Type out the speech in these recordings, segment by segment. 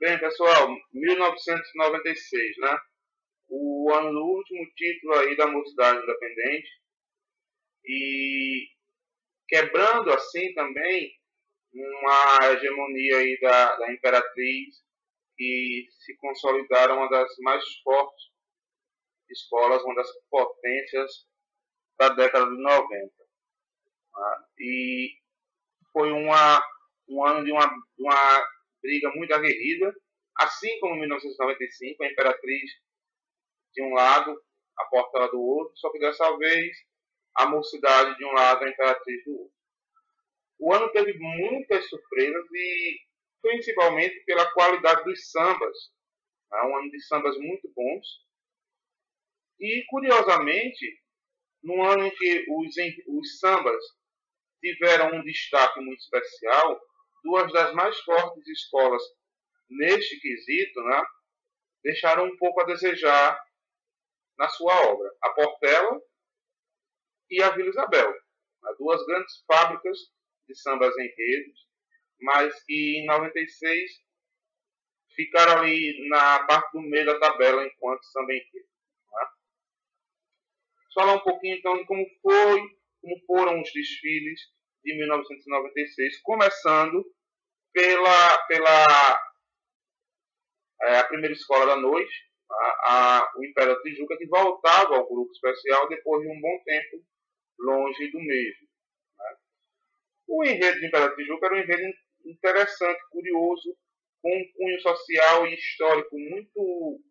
Bem, pessoal, 1996, né? O ano do último título aí da Mocidade Independente e quebrando assim também uma hegemonia aí da Imperatriz que se consolidaram uma das mais fortes escolas, uma das potências da década de 90. Tá? E foi um ano de uma briga muito aguerrida, assim como em 1995, a Imperatriz de um lado, a Portela do outro, só que dessa vez a Mocidade de um lado, a Imperatriz do outro. O ano teve muitas surpresas e principalmente pela qualidade dos sambas. É um ano de sambas muito bons. E, curiosamente, no ano em que os sambas tiveram um destaque muito especial, duas das mais fortes escolas neste quesito, né, deixaram um pouco a desejar na sua obra. A Portela e a Vila Isabel. Duas grandes fábricas de sambas enredos, mas que em 96 ficaram ali na parte do meio da tabela enquanto samba enredo. Né? Falar um pouquinho então de como foram os desfiles de 1996, começando pela a primeira escola da noite, o Império da Tijuca, que voltava ao grupo especial depois de um bom tempo longe do mesmo. Né? O enredo de Império da Tijuca era um enredo interessante, curioso, com um cunho social e histórico muito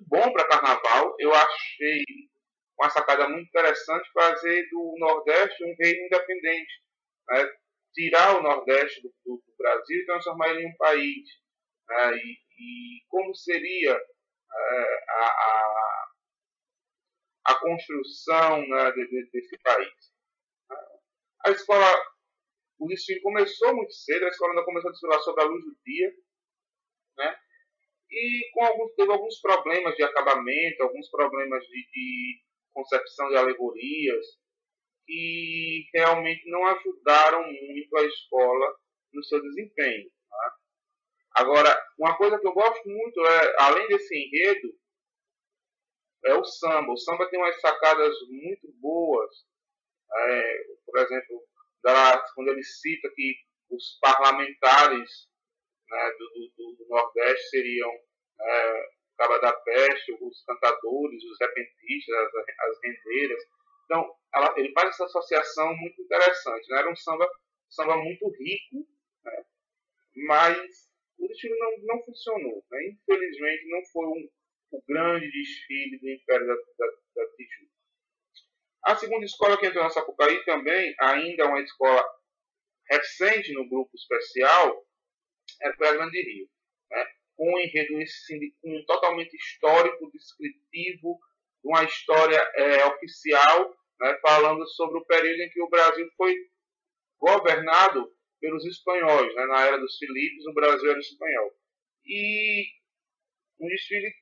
bom para carnaval. Eu achei uma sacada muito interessante fazer do Nordeste um reino independente. Né? Tirar o Nordeste do Brasil e transformar ele em um país. Né? E como seria a construção, né, desse país. A escola, o desfile começou muito cedo, a escola ainda começou a desfilar sobre a luz do dia, né? E teve alguns problemas de acabamento, alguns problemas de concepção de alegorias, que realmente não ajudaram muito a escola no seu desempenho. Tá? Agora, uma coisa que eu gosto muito além desse enredo, é o samba. O samba tem umas sacadas muito boas. Por exemplo, quando ele cita que os parlamentares, né, do Nordeste seriam Caba da Peste, os cantadores, os repentistas, as rendeiras. Então, ele faz essa associação muito interessante. Né? Era um samba muito rico, né? Mas o desfile não funcionou. Né? Infelizmente, não foi o grande desfile do Império da Tijuca. A segunda escola que entrou na Sapucaí também, ainda uma escola recente no grupo especial, foi a Grande Rio. Né? Com um enredo totalmente histórico, descritivo, uma história oficial, né? Falando sobre o período em que o Brasil foi governado pelos espanhóis. Né? Na era dos Filipes, o Brasil era espanhol. E um desfile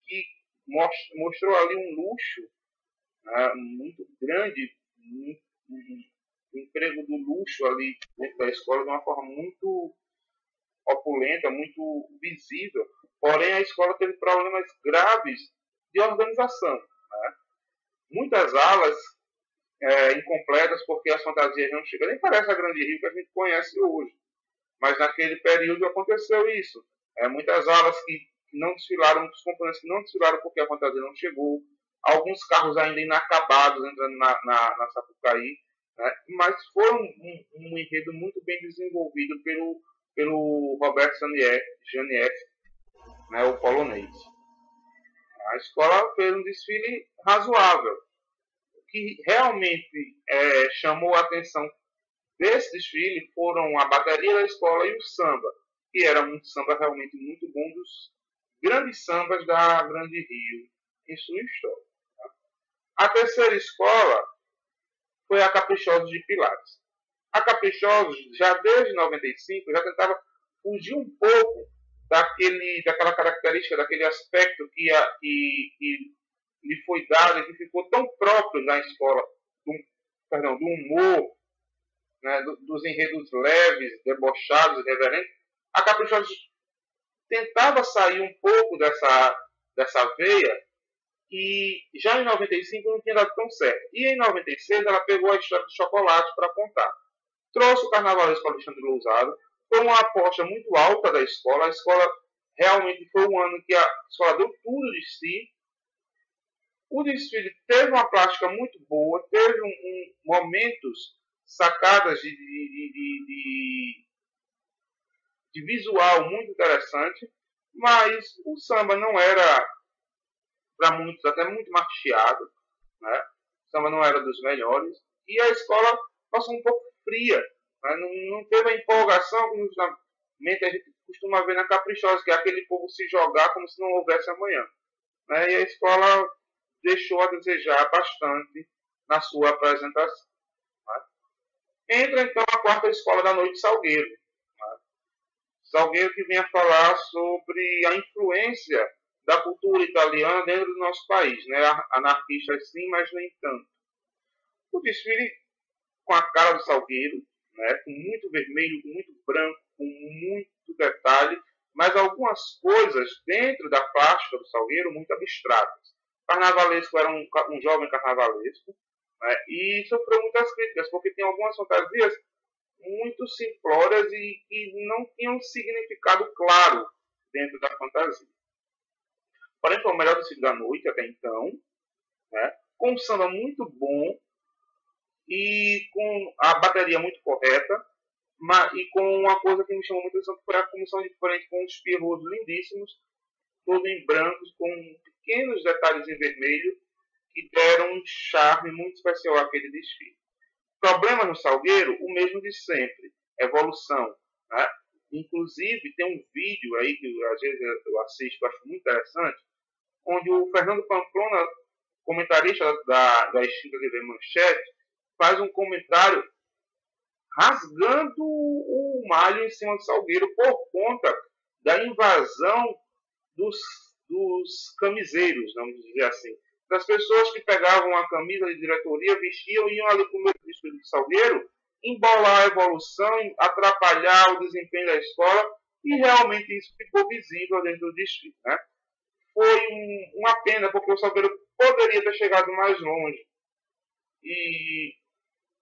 que mostrou ali um luxo, né, muito grande, um emprego do luxo ali dentro da escola de uma forma muito opulenta, muito visível. Porém, a escola teve problemas graves de organização. Né? Muitas alas incompletas porque as fantasias não chegam. Nem parece a Grande Rio que a gente conhece hoje. Mas naquele período aconteceu isso. Muitas alas que não desfilaram, muitos componentes que não desfilaram porque a fantasia não chegou. Alguns carros ainda inacabados entrando na Sapucaí. Né? Mas foi um enredo muito bem desenvolvido pelo Roberto Janief, né, o polonês. A escola fez um desfile razoável. O que realmente chamou a atenção desse desfile foram a bateria da escola e o samba, que era um samba realmente muito bom, dos grandes sambas da Grande Rio em sua história. A terceira escola foi a Caprichosos de Pilares. A Caprichosos, já desde 95, já tentava fugir um pouco daquela característica, daquele aspecto que lhe foi dado e que ficou tão próprio na escola, do humor, né, dos enredos leves, debochados, irreverentes. A Caprichosos tentava sair um pouco dessa veia, e já em 95 não tinha dado tão certo. E em 96 ela pegou a história do chocolate para contar. Trouxe o carnavalesco para Alexandre Lousada, foi uma aposta muito alta da escola. A escola realmente foi um ano que a escola deu tudo de si. O desfile teve uma plástica muito boa, teve momentos, sacadas de visual muito interessante, mas o samba não era, para muitos, até muito machiado, né? O samba não era dos melhores, e a escola passou um pouco fria, né? Não teve a empolgação que justamente a gente costuma ver na Caprichosa, que é aquele povo se jogar como se não houvesse amanhã, né? E a escola deixou a desejar bastante na sua apresentação. Né? Entra então a quarta escola da noite, Salgueiro. Né? Salgueiro que vem a falar sobre a influência da cultura italiana dentro do nosso país, né? Anarquista sim, mas nem tanto. O desfile com a cara do Salgueiro, né? Com muito vermelho, com muito branco, com muito detalhe, mas algumas coisas dentro da plástica do Salgueiro muito abstratas. O carnavalesco era um jovem carnavalesco, né? E sofreu muitas críticas, porque tem algumas fantasias muito simplórias e que não tinham significado claro dentro da fantasia. Porém, foi o melhor desfile da noite até então, né? Com um samba muito bom e com a bateria muito correta, e com uma coisa que me chamou muita atenção, que foi a comissão de frente com os pirros lindíssimos, todo em brancos, com pequenos detalhes em vermelho, que deram um charme muito especial àquele desfile. Problema no Salgueiro, o mesmo de sempre, evolução. Né? Inclusive, tem um vídeo aí que às vezes eu assisto, acho muito interessante, onde o Fernando Pamplona, comentarista da extinta TV Manchete, faz um comentário rasgando o malho em cima do Salgueiro por conta da invasão dos camiseiros, vamos dizer assim. Das pessoas que pegavam a camisa de diretoria, vestiam e iam ali para o meio do desfile do Salgueiro, embolar a evolução, atrapalhar o desempenho da escola, e realmente isso ficou visível dentro do desfile. Né? Foi uma pena, porque o Salgueiro poderia ter chegado mais longe. E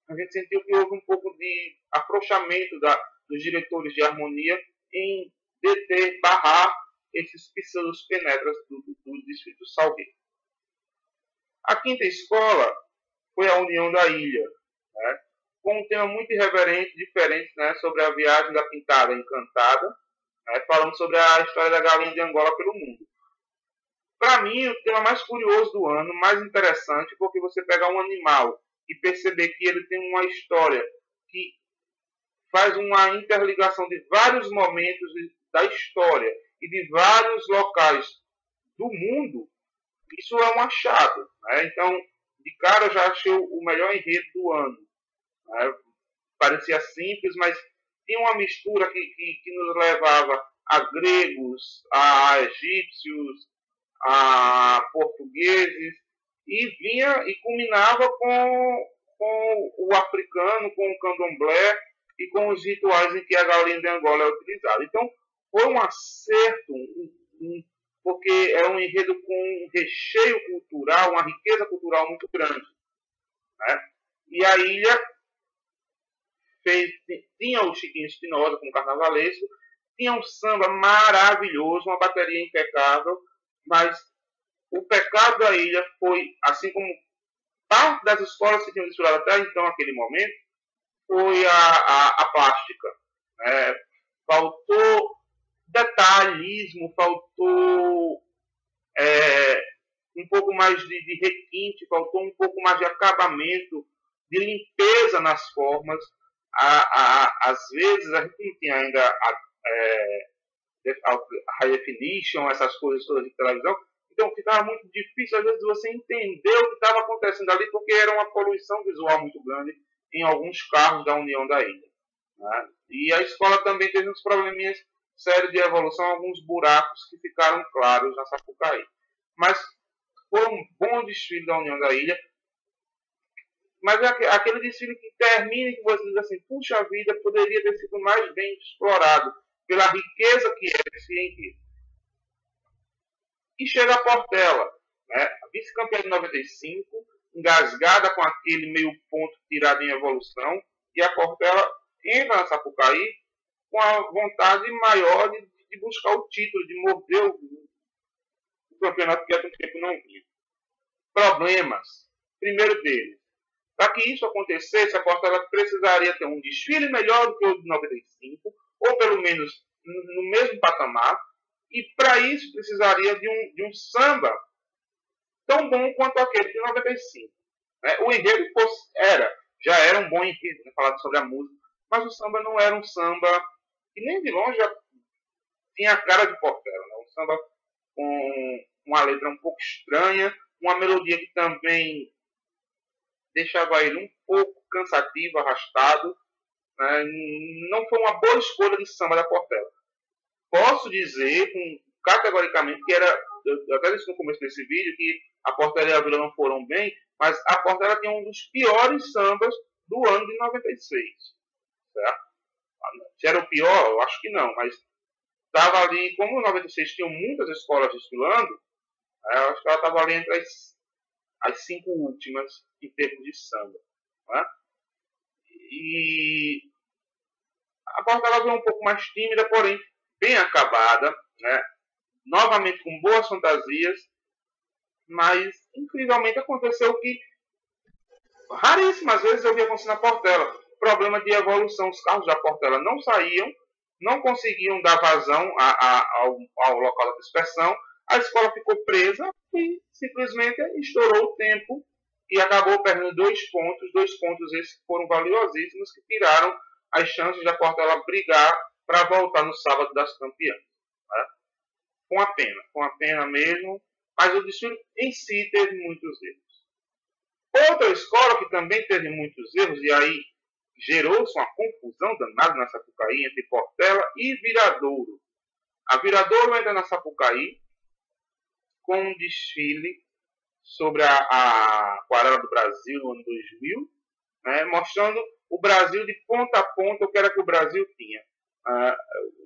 a gente sentiu que houve um pouco de afrouxamento dos diretores de harmonia em deter, barrar esses pseudos penetras do desfile do Salgueiro. A quinta escola foi a União da Ilha, né? Com um tema muito irreverente, diferente, né? Sobre a viagem da Pintada Encantada, né? Falando sobre a história da galinha de Angola pelo mundo. Para mim, o tema mais curioso do ano, mais interessante, porque você pegar um animal e perceber que ele tem uma história que faz uma interligação de vários momentos da história e de vários locais do mundo, isso é um achado. Né? Então, de cara, eu já achei o melhor enredo do ano. Né? Parecia simples, mas tinha uma mistura que nos levava a gregos, a egípcios, a portugueses, e vinha e culminava com o africano, com o candomblé e com os rituais em que a galinha de Angola é utilizada. Então, foi um acerto, porque é um enredo com um recheio cultural, uma riqueza cultural muito grande. Né? E a ilha tinha o Chiquinho Espinosa como carnavalesco, tinha um samba maravilhoso, uma bateria impecável, mas o pecado da ilha foi, assim como parte das escolas que tinham desfilado até então, naquele momento, foi a plástica. Né? Faltou detalhismo, faltou um pouco mais de requinte, faltou um pouco mais de acabamento, de limpeza nas formas. Às vezes a gente não tinha ainda a high definition, essas coisas todas de televisão, então ficava muito difícil às vezes você entender o que estava acontecendo ali, porque era uma poluição visual muito grande em alguns carros da União da Ilha. Né? E a escola também teve uns probleminhas sérios de evolução, alguns buracos que ficaram claros na Sapucaí. Mas foi um bom desfile da União da Ilha, mas é aquele desfile que termina e que você diz assim, puxa vida, poderia ter sido mais bem explorado. pela riqueza que é esse enredo. E chega a Portela, né? A vice-campeã de 95, engasgada com aquele meio ponto tirado em evolução, e a Portela entra na Sapucaí com a vontade maior de buscar o título, de morder o campeonato que há muito tempo não vinha. Problemas. Primeiro deles, para que isso acontecesse, a Portela precisaria ter um desfile melhor do que o de 95, ou pelo menos no mesmo patamar, e para isso precisaria de um samba tão bom quanto aquele de 95. Né? O enredo já era um bom enredo, né? Falado sobre a música, mas o samba não era um samba que nem de longe já tinha a cara de Portela. Né? Um samba com uma letra um pouco estranha, uma melodia que também deixava ele um pouco cansativo, arrastado. Né? Não foi uma boa escolha de samba da Portela. Posso dizer categoricamente que eu até disse no começo desse vídeo, que a Portela e a Vila não foram bem, mas a Portela tinha um dos piores sambas do ano de 96. Certo? Se era o pior, eu acho que não, mas estava ali, como em 96 tinham muitas escolas desfilando, eu acho que ela estava ali entre as 5 últimas em termos de samba. Né? E a Portela veio um pouco mais tímida, porém bem acabada, né? Novamente com boas fantasias, mas incrivelmente aconteceu que raríssimas vezes eu via acontecer na Portela. Problema de evolução, os carros da Portela não saíam, não conseguiam dar vazão ao local da dispersão, a escola ficou presa e simplesmente estourou o tempo e acabou perdendo 2 pontos, 2 pontos esses que foram valiosíssimos, que tiraram as chances da Portela brigar para voltar no sábado das campeãs. Né? Com a pena mesmo, mas o desfile em si teve muitos erros. Outra escola que também teve muitos erros, e aí gerou-se uma confusão danada na Sapucaí entre Portela e Viradouro. A Viradouro entra na Sapucaí com um desfile sobre a Aquarela do Brasil no ano 2000, né, mostrando o Brasil de ponta a ponta, o que era que o Brasil tinha.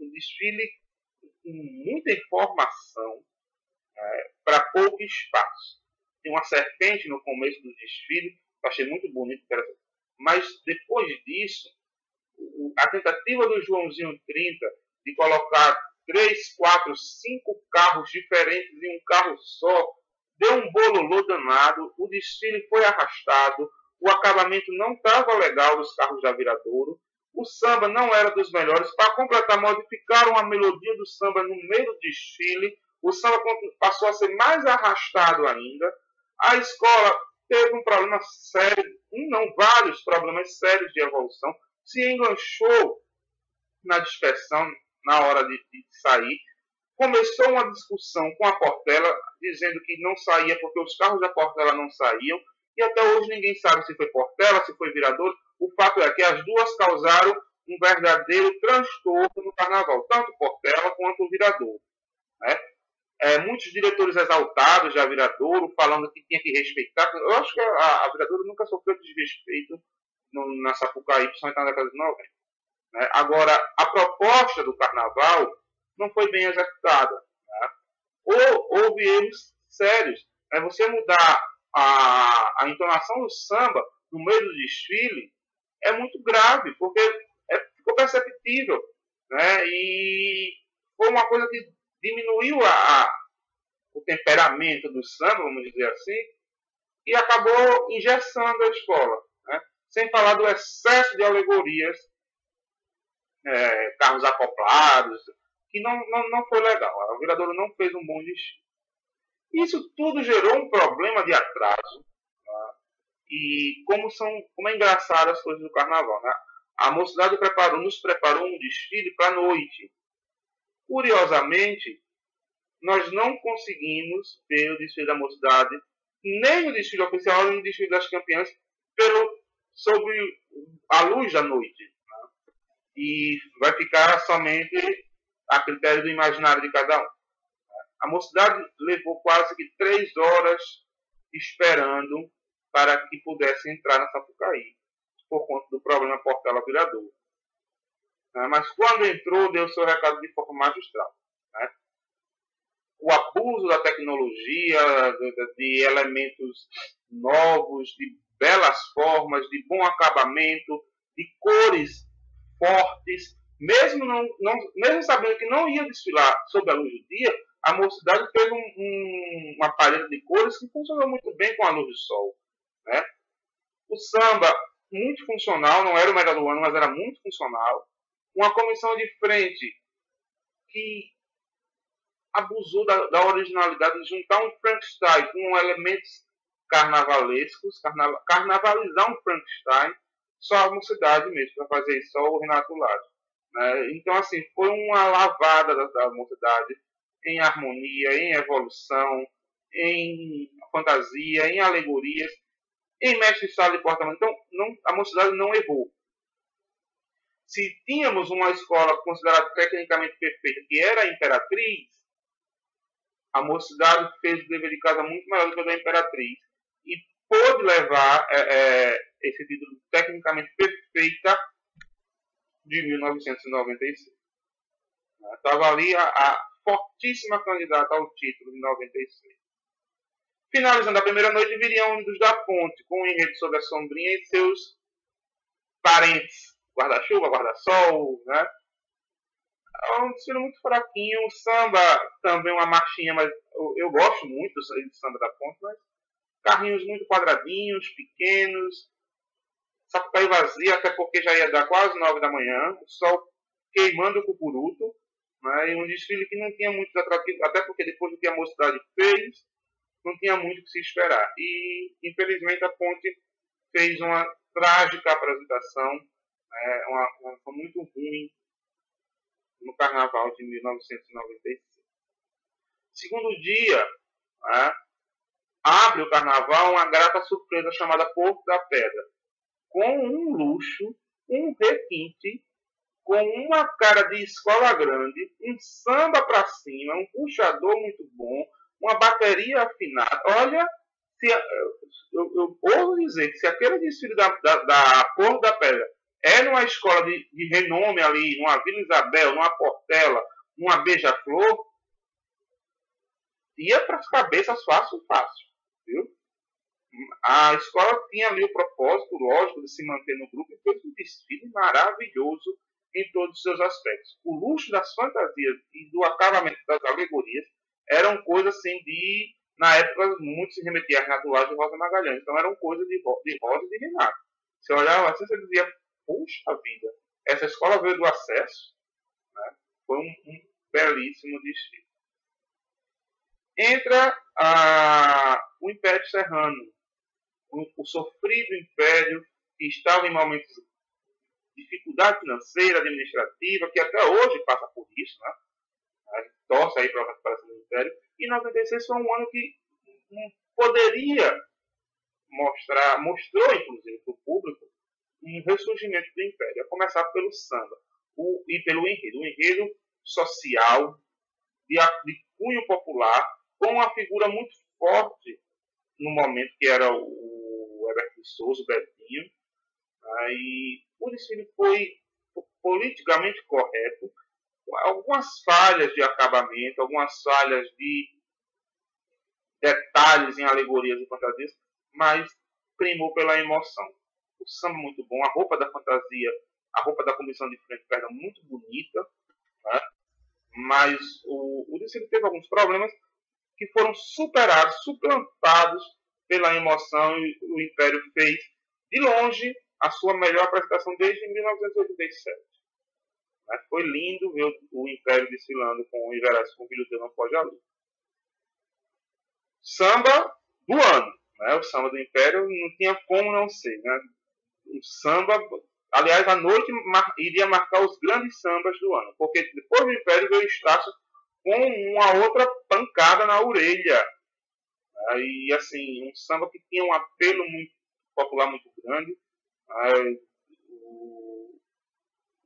Um desfile com muita informação para pouco espaço. Tem uma serpente no começo do desfile, achei muito bonito, mas depois disso, a tentativa do Joãozinho 30 de colocar 3, 4, 5 carros diferentes em um carro só, deu um bololô danado, o desfile foi arrastado, o acabamento não estava legal dos carros da Viradouro, o samba não era dos melhores. Para completar, modificaram a melodia do samba no meio do desfile, o samba passou a ser mais arrastado ainda. A escola teve um problema sério, vários problemas sérios de evolução, se enganchou na dispersão na hora de sair. Começou uma discussão com a Portela, dizendo que não saía porque os carros da Portela não saíam, e até hoje ninguém sabe se foi Portela, se foi Viradouro. O fato é que as duas causaram um verdadeiro transtorno no carnaval, tanto Portela quanto o Viradouro. Né? Muitos diretores exaltados da Viradouro, falando que tinha que respeitar. Eu acho que a Viradouro nunca sofreu desrespeito na Sapucaí, principalmente na década de 90. Né? Agora, a proposta do carnaval não foi bem executada. Né? Houve erros sérios. Né? Você mudar a entonação do samba no meio do desfile é muito grave, porque ficou perceptível. Né? E foi uma coisa que diminuiu o temperamento do samba, vamos dizer assim, e acabou engessando a escola. Né? Sem falar do excesso de alegorias, carros acoplados, que não foi legal. A Viradouro não fez um bom desfile. Isso tudo gerou um problema de atraso. Tá? E como é engraçado as coisas do carnaval. Né? A mocidade nos preparou um desfile para a noite. Curiosamente, nós não conseguimos ver o desfile da mocidade, nem o desfile oficial, nem o desfile das campeãs, sobre a luz da noite. Né? E vai ficar somente a critério do imaginário de cada um. A mocidade levou quase que 3 horas esperando para que pudesse entrar na Sapucaí, por conta do problema Portela Viradouro. né? Mas quando entrou, deu seu recado de forma magistral. Né? O abuso da tecnologia, de elementos novos, de belas formas, de bom acabamento, de cores fortes, mesmo sabendo que não ia desfilar sob a luz do dia, a mocidade fez uma paleta de cores que funcionou muito bem com a luz do sol. Né? O samba, muito funcional, não era o melhor do ano, mas era muito funcional. Uma comissão de frente que abusou da originalidade de juntar um Frankenstein com elementos carnavalescos, carnavalizar um Frankenstein, só a mocidade mesmo, para fazer isso, só o Renato Lage. Né? Então, assim, foi uma lavada da mocidade em harmonia, em evolução, em fantasia, em alegorias, em mestre-sala de porta-mão. Então, a mocidade não errou. Se tínhamos uma escola considerada tecnicamente perfeita, que era a Imperatriz, a mocidade fez o dever de casa muito melhor do que a da Imperatriz e pôde levar esse título tecnicamente perfeita de 1996. Estava ali a fortíssima candidata ao título de 96. Finalizando a primeira noite, viriam Ônibus da Ponte, com um enredo sobre a Sombrinha e seus parentes, guarda-chuva, guarda-sol, né? É um desfile muito fraquinho. O samba também uma marchinha, mas eu gosto muito de samba da Ponte, mas carrinhos muito quadradinhos, pequenos, Sapucaí vazia, até porque já ia dar quase 9 da manhã, o sol queimando o cucuruto, né? E um desfile que não tinha muitos atrativos, até porque depois do que a mocidade fez, não tinha muito o que se esperar. E, infelizmente, a Ponte fez uma trágica apresentação, foi muito ruim no Carnaval de 1996. Segundo dia, né, abre o Carnaval uma grata surpresa chamada Porto da Pedra, com um luxo, um requinte, com uma cara de escola grande, um samba para cima, um puxador muito bom, uma bateria afinada. Olha, eu ouso dizer que se aquele desfile da Porto da Pedra é numa escola de renome ali, numa Vila Isabel, numa Portela, numa Beija-Flor, ia para as cabeças fácil, viu? A escola tinha ali o propósito, lógico, de se manter no grupo e fez um desfile maravilhoso em todos os seus aspectos. O luxo das fantasias e do acabamento das alegorias eram coisas assim de, na época, muito se remetia a Renato Lage e Rosa Magalhães. Então eram coisas de Rosa e de Renato. Você olhava assim, você dizia, puxa vida, essa escola veio do acesso, né? Foi um belíssimo desfile. Entra o Império Serrano, o sofrido império que estava em momentos de dificuldade financeira, administrativa, que até hoje passa por isso, né? A gente torce aí para a recuperação do império. E 96 foi um ano que poderia mostrou inclusive para o público um ressurgimento do império, a começar pelo samba e pelo enredo. Um enredo social, de cunho popular, com uma figura muito forte no momento, que era o Heberto de Souza, o Betinho. Aí o desfile foi politicamente correto, algumas falhas de acabamento, algumas falhas de detalhes em alegorias e fantasias, mas primou pela emoção. O samba muito bom, a roupa da fantasia, a roupa da comissão de frente perna muito bonita, né? Mas o desfile teve alguns problemas que foram superados, suplantados pela emoção, e o Império fez, de longe, a sua melhor apresentação desde 1987. Foi lindo ver o Império desfilando com o Iveras com o Filho de Não Pode Ali. Samba do ano. Né? O samba do Império não tinha como não ser. Né? O samba, aliás, a noite iria marcar os grandes sambas do ano, porque depois do Império veio o Estácio com uma outra pancada na orelha. E assim, um samba que tinha um apelo muito popular muito grande.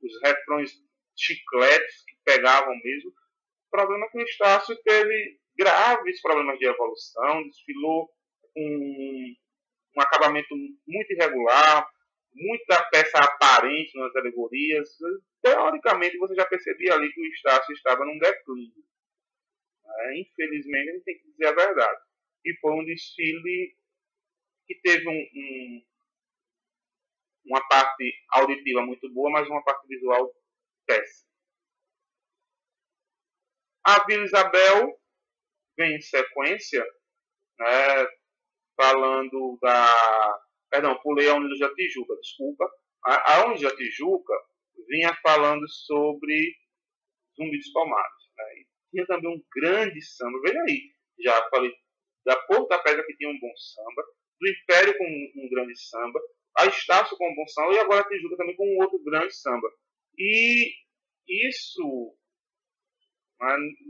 Os refrões chicletes que pegavam mesmo. O problema é que o Estácio teve graves problemas de evolução, desfilou um acabamento muito irregular, muita peça aparente nas alegorias. teoricamente você já percebia ali que o Estácio estava num declínio. Infelizmente, a gente tem que dizer a verdade. E foi um desfile que teve uma parte auditiva muito boa, mas uma parte visual péssima. A Vila Isabel vem em sequência, né, falando da... Perdão, pulei a Unidos da Tijuca, desculpa. A Unidos da Tijuca vinha falando sobre Zumbi dos Palmares. Né, e tinha também um grande samba. Veja aí, já falei da Porto da Pedra, que tinha um bom samba, do Império com um grande samba, a Estácio com um bom samba, e agora a Tijuca também com um outro grande samba. E isso,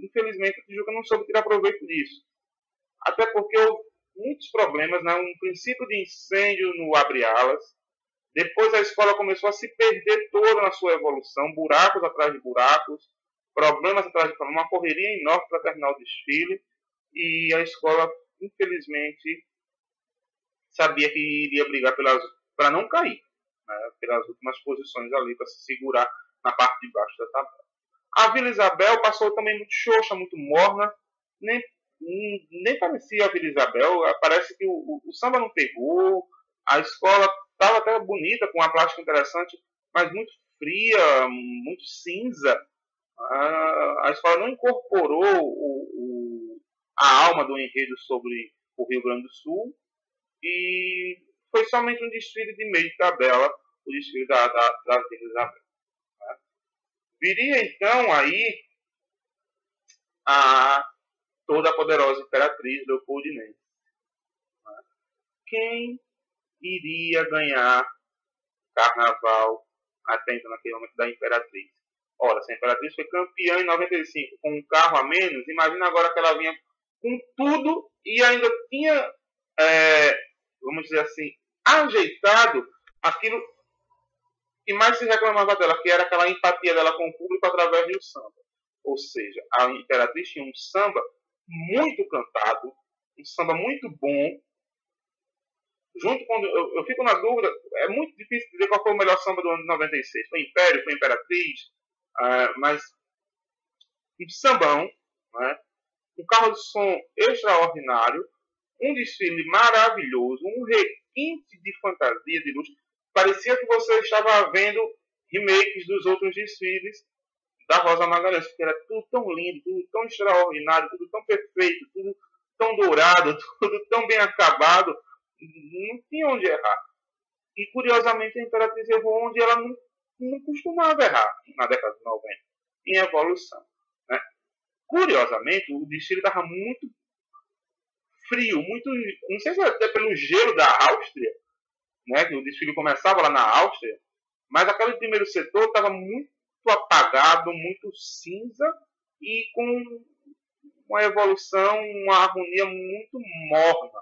infelizmente, a Tijuca não soube tirar proveito disso. Até porque houve muitos problemas, né? Um princípio de incêndio no Abre-Alas. Depois a escola começou a se perder toda na sua evolução, buracos atrás de buracos, problemas atrás de problemas, uma correria enorme para terminar o desfile. E a escola, infelizmente, sabia que iria brigar para não cair, né? Pelas últimas posições ali, para se segurar na parte de baixo da tabela. A Vila Isabel passou também muito xoxa, muito morna, nem parecia a Vila Isabel, parece que o samba não pegou, a escola estava até bonita, com uma plástica interessante, mas muito fria, muito cinza. A escola não incorporou a alma do enredo sobre o Rio Grande do Sul e foi somente um desfile de meio de tabela, o desfile da Vila Isabel. Viria então aí a toda a poderosa imperatriz Leopoldinense. Quem iria ganhar carnaval até então naquele momento da imperatriz? Ora, se a imperatriz foi campeã em 95 com um carro a menos, imagina agora que ela vinha com tudo e ainda tinha, vamos dizer assim, ajeitado aquilo que mais se reclamava dela, que era aquela empatia dela com o público através do samba. Ou seja, a imperatriz tinha um samba muito cantado, um samba muito bom. Junto com, eu fico na dúvida, é muito difícil dizer qual foi o melhor samba do ano de 96. Foi Império, foi Imperatriz, mas um sambão, né? Um carro de som extraordinário, um desfile maravilhoso, um requinte de fantasia, de luxo. Parecia que você estava vendo remakes dos outros desfiles da Rosa Magalhães, porque era tudo tão lindo, tudo tão extraordinário, tudo tão perfeito, tudo tão dourado, tudo tão bem acabado, não tinha onde errar. E curiosamente a Imperatriz errou onde ela não costumava errar na década de 90, em evolução. Né? Curiosamente, o desfile estava muito frio, muito, não sei se até pelo gelo da Áustria, né, que o desfile começava lá na Áustria, mas aquele primeiro setor estava muito apagado, muito cinza e com uma evolução, uma harmonia muito morna.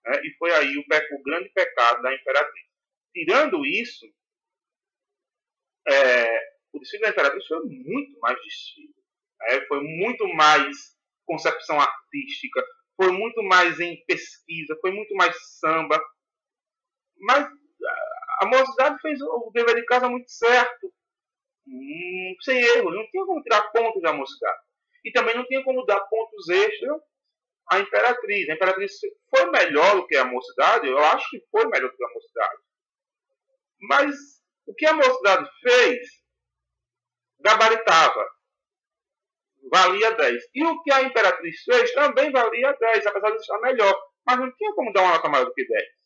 Né? E foi aí o grande pecado da Imperatriz. Tirando isso, o desfile da Imperatriz foi muito mais desfile. Foi muito mais concepção artística, foi muito mais em pesquisa, foi muito mais samba. Mas a mocidade fez o dever de casa muito certo, sem erro, não tinha como tirar pontos da mocidade. E também não tinha como dar pontos extras à Imperatriz. A Imperatriz foi melhor do que a mocidade? Eu acho que foi melhor do que a mocidade. Mas o que a mocidade fez, gabaritava. Valia 10. E o que a Imperatriz fez também valia 10, apesar de estar melhor. Mas não tinha como dar uma nota maior do que 10.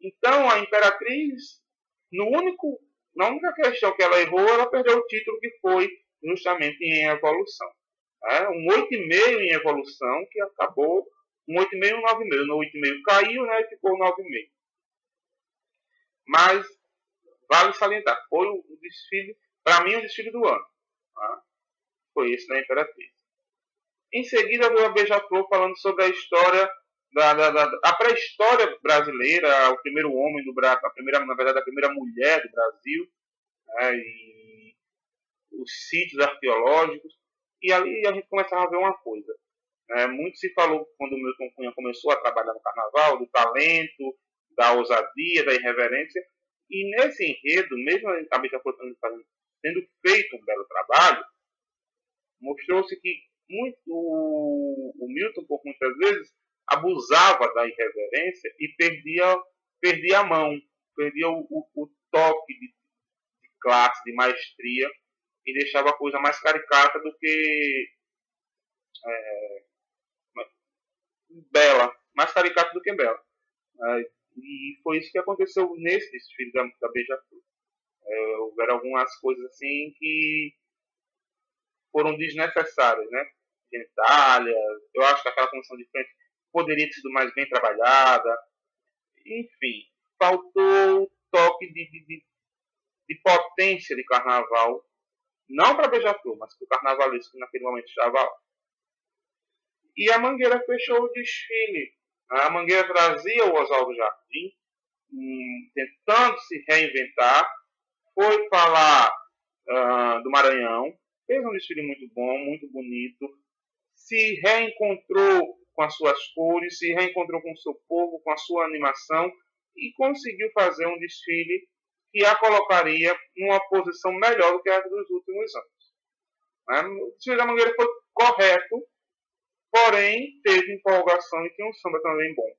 Então a Imperatriz, na única questão que ela errou, ela perdeu o título que foi justamente em evolução. Um 8,5 em evolução, que acabou um 8,5 e um 9,5. No 8,5 caiu, né, e ficou 9,5. Mas vale salientar, foi o desfile, para mim, o desfile do ano. Tá? Foi esse da Imperatriz. Em seguida veio a Beija-Flor falando sobre a história a pré-história brasileira, o primeiro homem do Brasil, na verdade, a primeira mulher do Brasil, né, e os sítios arqueológicos. E ali a gente começava a ver uma coisa. Muito se falou, quando o Milton Cunha começou a trabalhar no carnaval, do talento, da ousadia, da irreverência. E nesse enredo, mesmo a Beija-Flor fazendo tendo feito um belo trabalho, mostrou-se que o Milton, por muitas vezes, abusava da irreverência e perdia a mão, perdia o toque de classe, de maestria, e deixava a coisa mais caricata do que bela, mais caricata do que bela. E foi isso que aconteceu nesse desfile da Beija-Flor. Houveram algumas coisas assim que foram desnecessárias, né? Genitália, eu acho que aquela comissão de frente poderia ter sido mais bem trabalhada. Enfim, faltou toque de potência de carnaval, não para Beija-Flor, mas para o carnavalesco que naquele momento estava lá. E a Mangueira fechou o desfile. A Mangueira trazia o Oswaldo Jardim, tentando se reinventar, foi falar do Maranhão, fez um desfile muito bom, muito bonito, se reencontrou com as suas cores, se reencontrou com o seu povo, com a sua animação e conseguiu fazer um desfile que a colocaria numa posição melhor do que a dos últimos anos. O desfile da Mangueira foi correto, porém teve empolgação e tinha um samba também bom.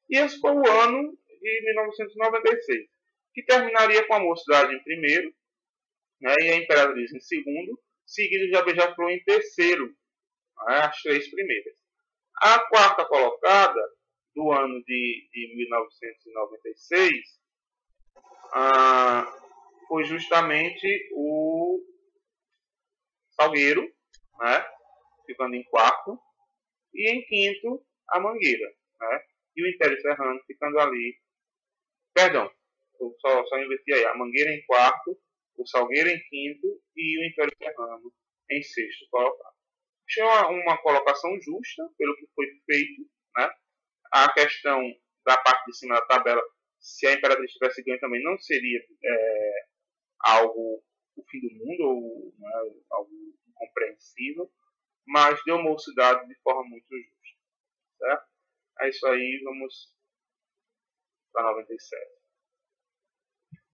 E esse foi o ano de 1996, que terminaria com a Mocidade em primeiro, né, e a Imperatriz em segundo, seguido de a Beija-Flor em terceiro, né, as três primeiras. A quarta colocada do ano de 1996 foi justamente o Salgueiro, né, ficando em quarto, e em quinto a Mangueira, né, e o Império Serrano ficando ali. Perdão, eu só investi aí. A Mangueira em quarto, o Salgueiro em quinto e o Império Serrano em sexto colocado. Achei uma colocação justa pelo que foi feito, né? A questão da parte de cima da tabela, se a Imperatriz tivesse ganho também, não seria algo o fim do mundo ou, né, algo incompreensível, mas deu mocidade de forma muito justa, certo? É isso aí, vamos para 97.